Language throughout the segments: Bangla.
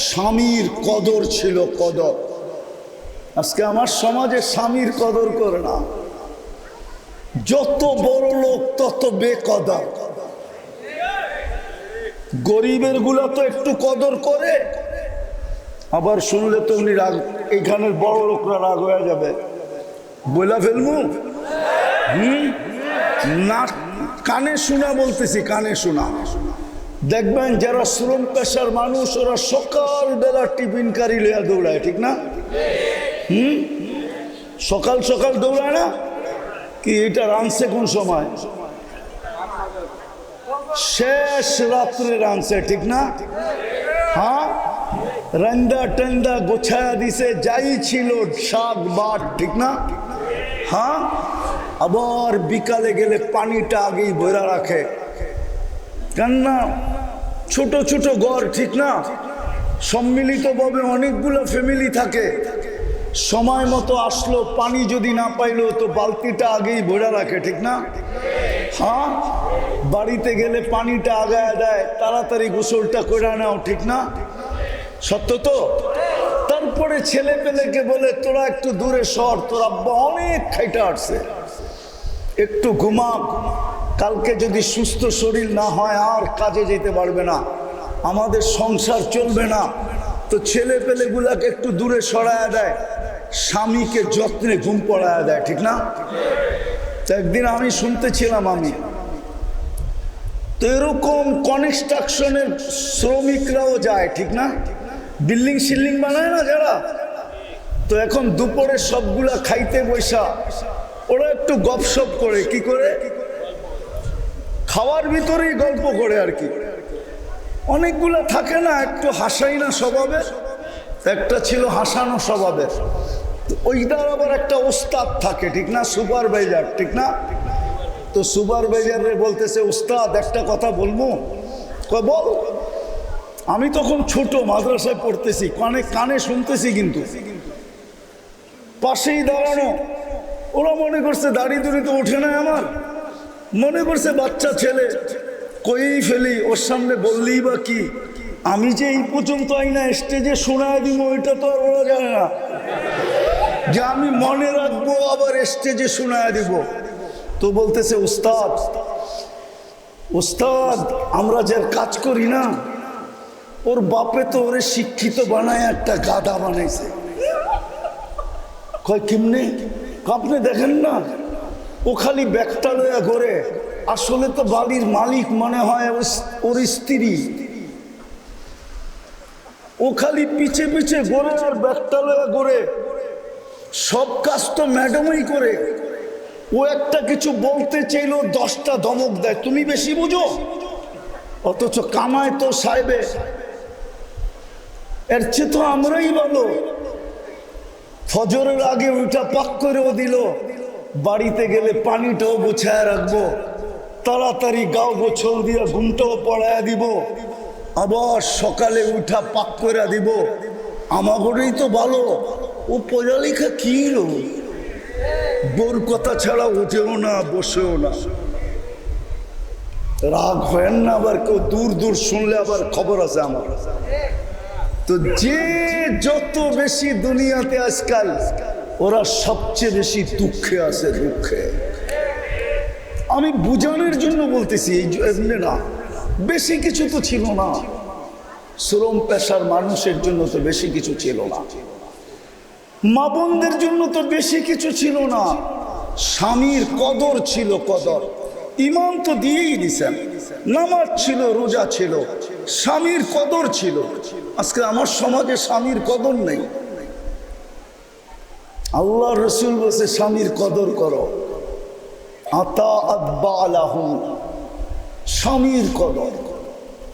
স্বামীর কদর ছিল কদর। আজকে আমার সমাজে স্বামীর কদর করে না, যত বড় লোক তত বেকদর। গরিবের গুলা তো একটু কদর করে, আবার শুনলে তো উনি রাগ, এইখানের বড় লোকরা রাগ হয়ে যাবে, বইলা ফেলমু। না, কানে শোনা বলতেছি, কানে শোনা। দেখবেন যারা শ্রম পেশার মানুষ, ওরা সকালবেলা টিফিন কারি লইয়া দৌড়ায়, ঠিক না? সকাল সকাল দৌড়ায় না কি? এটা রানছে কোন সময়? শেষ রাত্রে রানছে, ঠিক না? হ্যাঁ, রান্দা টেন্দা গোছায়া দিছে, যাই ছিল শাক বাট, ঠিক না? হ্যাঁ, আবার বিকালে গেলে পানিটা আগেই ভরা রাখে, কেননা ছোট ছোট ঘর, ঠিক না? সম্মিলিতভাবে অনেকগুলো ফ্যামিলি থাকে, সময় মতো আসলো, পানি যদি না পাইলো তো বালতিটা আগেই ভরা রাখে, ঠিক না? হ্যাঁ, বাড়িতে গেলে পানিটা আগায় দেয়, তাড়াতাড়ি গোসলটা করে নাও, ঠিক না? সত্য তো? তারপরে ছেলে পেলেকে বলে তোরা একটু দূরে সর, তোর আব্বা অনেক খাইটা আসছে, একটু ঘুমা, কালকে যদি সুস্থ শরীর না হয় আর কাজে যেতে পারবে না, আমাদের সংসার চলবে না। তো ছেলে পেলেগুলাকে একটু দূরে সরায়া দেয়, স্বামীকে যত্নে ঘুম পড়ায়া দেয়, ঠিক না? তো একদিন আমি শুনতেছিলাম, আমি তো এরকম কনস্ট্রাকশনের শ্রমিকরাও যায়, ঠিক না? বিল্ডিং শিল্ডিং বানায় না যারা, তো এখন দুপুরে সবগুলা খাইতে বৈশা ওরা একটু গপসপ করে, কি করে? খাওয়ার ভিতরেই গল্প করে আর কি। অনেকগুলা থাকে না একটু হাসাই না স্বভাবে, একটা ছিল হাসানো স্বভাবের, ওইটার আবার একটা ওস্তাদ থাকে, ঠিক না? সুপারভাইজার, ঠিক না? তো সুপারভাইজারে বলতেছে, ওস্তাদ একটা কথা বলবো। কয় বল। আমি তখন ছোট, মাদ্রাসায় পড়তেছি, কানে কানে শুনতেছি, কিন্তু পাশেই দাঁড়ানো, ওরা মনে করছে দাড়ি দুড়ি তো ওঠে না আমার, মনে করছে বাচ্চা ছেলে, কই ফেলি, ওর সামনে বললেই বা কি? আমি যে এই পর্যন্ত আইনা স্টেজে শোনায় দিব, ওইটা তো আর ওরা জানে না যে আমি মনে রাখবো আবার স্টেজে শোনায় দিব। তো বলতেছে, উস্তাদ উস্তাদ, আমরা যার কাজ করি না, ওর বাপে তো ওরে শিক্ষিত বানায় একটা গাধা বানাইছে। কয় কেমনে? আপনি দেখেন না, ও খালি ব্যাগটা লইয়া ঘোরে, আসলে তো বাড়ির মালিক মনে হয় ওর স্ত্রী। ও খালি পিছে পিছে ঘোরে আর ব্যাগটা লইয়া ঘোরে, সব কাজ তো ম্যাডামই করে। ও একটা কিছু বলতে চাইলো 10টা ধমক দেয়, তুমি বেশি বুঝো, অথচ কামায় তো সাহেবে। এর চেয়ে তো আমরাই ভালো, ফজরের আগে ওইটা পাক করেও দিল, বাড়িতে গেলে পানিটাও গুছায় রাখবো, তাড়াতাড়ি গাও গোছল দিয়ে ঘুমটাও পড়ায় দিব, আবার সকালে উঠা পাক করে দিব। আমাগরেই তো ভালো। ও পড়ালেখা কি লো, বোর কথা ছাড়া উঠেও না, বসেও না। রাগ হয় না, আবার কেউ দূর দূর শুনলে আবার খবর আছে আমার। তো যে যত বেশি দুনিয়াতে আজকাল, ওরা সবচেয়ে বেশি দুঃখে আছে, দুঃখে। আমি বুঝানোর জন্য বলতেছি, এমনি না, বেশি কিছু তো ছিল না। শ্রম পেশার মানুষের জন্য তো বেশি কিছু ছিল না, মা বোনদের জন্য তো বেশি কিছু ছিল না। স্বামীর কদর ছিল, কদর। ইমান তো দিয়েই দিছেন, নামাজ ছিল, রোজা ছিল, স্বামীর কদর ছিল। আজকে আমার সমাজে স্বামীর কদর নেই। আল্লাহ রসুল বলছে স্বামীর কদর করো, স্বামীর কদর।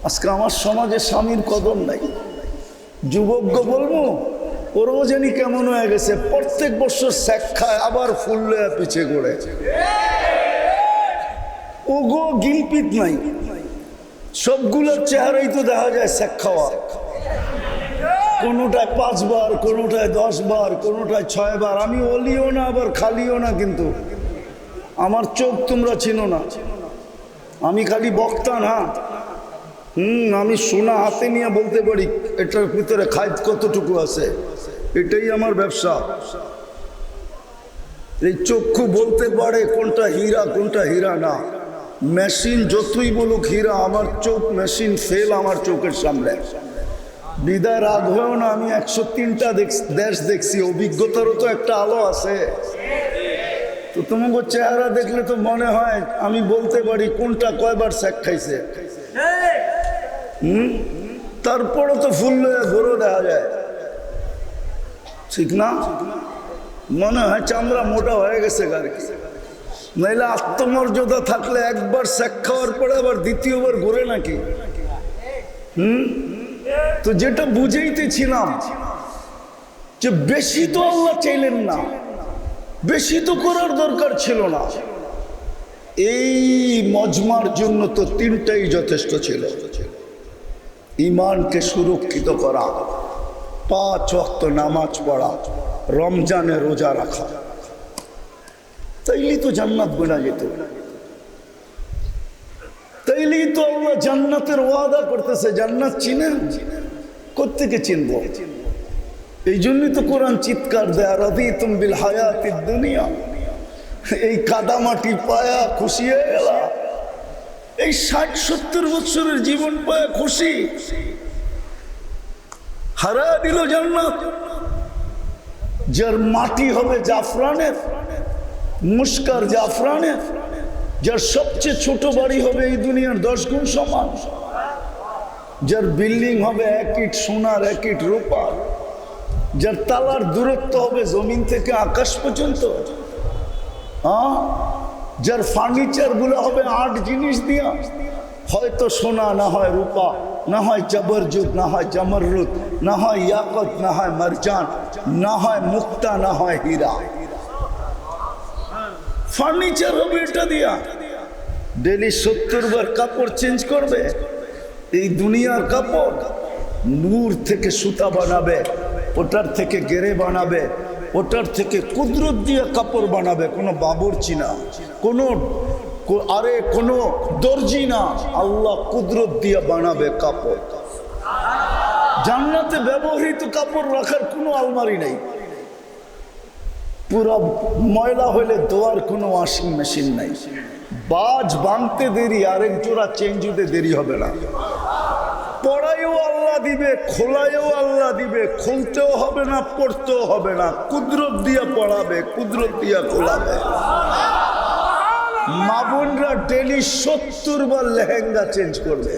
আজকে আমার সমাজে স্বামীর কদর নাই। যুবক বলবো, ওরও জানি কেমন হয়ে গেছে, প্রত্যেক বছর স্যাক খায়, আবার ফুল লয়া পিছে ঘোরে। ওগো গিলপিত নাই, সবগুলোর চেহারাই তো দেখা যায় স্যাক খাওয়া। কোনোটায় 5 বার, কোনোটায় 10 বার, কোনোটায় 6 বার। আমি অলিও না আবার খালিও না, কিন্তু আমার চোখ তোমরা চিনো না, আমি খালি বক্তা না, আমি সোনা হাতে নিয়ে বলতে পারি এটার ভিতরে খাদ্য কতটুকু আছে, এটাই আমার ব্যবসা। এই চক্ষু বলতে পারে কোনটা হীরা কোনটা হীরা না। মেশিন যতই বলুক হীরা, আমার চোখ মেশিন ফেল আমার চোখের সামনে। বিদায় রাগ হয়েও না, আমি 103টা দেশ দেখছি, অভিজ্ঞতারও তো একটা আলো আছে। তো তোমাকে চেহারা দেখলে তো মনে হয় আমি বলতে পারি কোনটা কয়বার স্যাক খাইছে। তারপরও তো ফুল গরু দেখা যায়, ঠিক না? মনে হয় চামড়া মোটা হয়ে গেছে গাড়ি। নাইলে আত্মমর্যাদা থাকলে একবার স্যাক খাওয়ার পরে আবার দ্বিতীয়বার ঘুরে নাকি? তো যেটা বুঝাইতেছিলাম যে বেশি তো আল্লাহ চাইলেন না, বেশি তো করার দরকার ছিল না। এই মজমার জন্য তো 3টাই যথেষ্ট ছিল। ইমানকে সুরক্ষিত করা, 5 ওয়াক্ত নামাজ পড়া, রমজানে রোজা রাখা, তাইলেই তো জান্নাত গোনা যেত। তাইলেই তো আল্লাহ জান্নাতের ওয়াদা করতেছে। জান্নাত চিনেন? কোত্থেকে চিনব? এই জন্যই তো কোরআন চিৎকার দেয়, রাদিতুম বিল হায়াতিদ দুনিয়া। এই কাদামাটি পায়া খুশি হয়ে গেল? এই 60-70 বছরের জীবন পায়া খুশি? হারা দিল জান্নাত। যার মাটি হবে জাফরানের, মুস্কার জাফরানের, যার সবচেয়ে ছোট বাড়ি হবে এই দুনিয়ার 10 গুণ সমান, যার বিল্ডিং হবে 1 ইট সোনার 1 ইট রূপার, যার তালার দূরত্ব হবে জমিন থেকে আকাশ পর্যন্ত, যার ফার্নিচার গুলো হবে 8 জিনিস দিয়া, হয়তো সোনা, না হয় রূপা, না হয় জবরজুদ, না হয় জমররুদ, না হয় ইয়াকত, না হয় মারজান, না হয় মুক্তা, না হয় হীরা। ফার্নিচার হবে এটা দিয়া। ডেলি 70 বার কাপড় চেঞ্জ করবে। এই দুনিয়ার কাপড় নূর থেকে সুতা বানাবে, ওটার থেকে গেরে বানাবে, ওটার থেকে কুদরত দিয়ে কাপড় বানাবে। কোনো বাবুর্চি না, কোনো দর্জি না, আল্লাহ কুদরত দিয়ে বানাবে কাপড়। জান্নাতে ব্যবহৃত কাপড় রাখার কোনো আলমারি নেই। পুরো ময়লা হইলে ধোয়ার কোনো ওয়াশিং মেশিন নাই। বাজ ভাঙতে দেরি, আরেক জোড়া চেঞ্জ হতে দেরি হবে না। পড়াইও আল্লাহ দিবে, খোলাইও আল্লাহ দিবে, খুলতেও হবে না, পড়তেও হবে না। কুদরত দিয়া পড়াবে, কুদরত দিয়া খোলাবে। মা বোনরা ডেলি 70 বার লেহেঙ্গা চেঞ্জ করবে।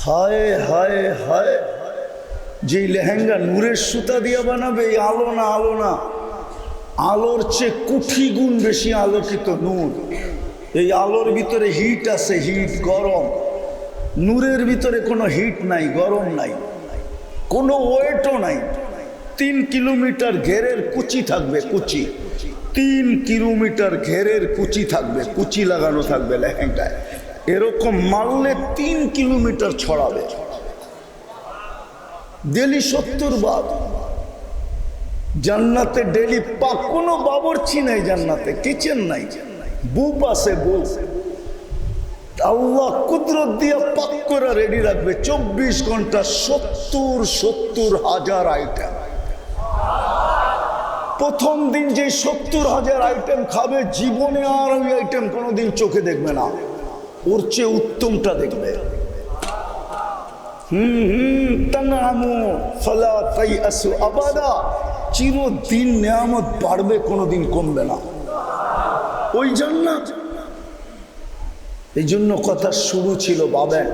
হায় হায় হায়, যে লেহেঙ্গা নূরের সুতা দিয়া বানাবে, এই আলো না, আলো না, আলোর চেয়ে কোটি গুণ বেশি আলোকিত নূর। এই আলোর ভিতরে হিট আছে, হিট, গরম। নূরের ভিতরে কোনো হিট নাই, গরম নাই, কোনো ওয়েটও নাই। 3 কিলোমিটার ঘেরের কুচি থাকবে, কুচি। 3 কিলোমিটার ঘেরের কুচি থাকবে, কুচি লাগানো থাকবে লেহেঙ্গায়। এরকম মারলে 3 কিলোমিটার ছড়াবে। ডেলি 70 বার। জান্নাতে ডেলি পাক, কোনো বাবুর্চি নাই জান্নাতে, কিচেন নাই, বুপ আছে, বুপ। আল্লাহ কুদরত দিয়ে পাক করে রেডি রাখবে 24 ঘন্টা। 70 হাজার আইটেম। প্রথম দিন যে 70,000 আইটেম খাবে, জীবনে আর ওই আইটেম কোনোদিন চোখে দেখবে না, ওর চেয়ে উত্তমটা দেখবে। চিরদিন নেয়ামত বাড়বে, কোনোদিন কমবে না। ওই জান্নাত। এই জন্য কথা শুরু ছিল, ভাবেন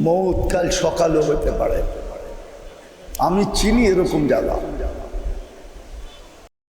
মউত কাল সকালও হতে পারে। আমি চিনি এরকম জায়গা।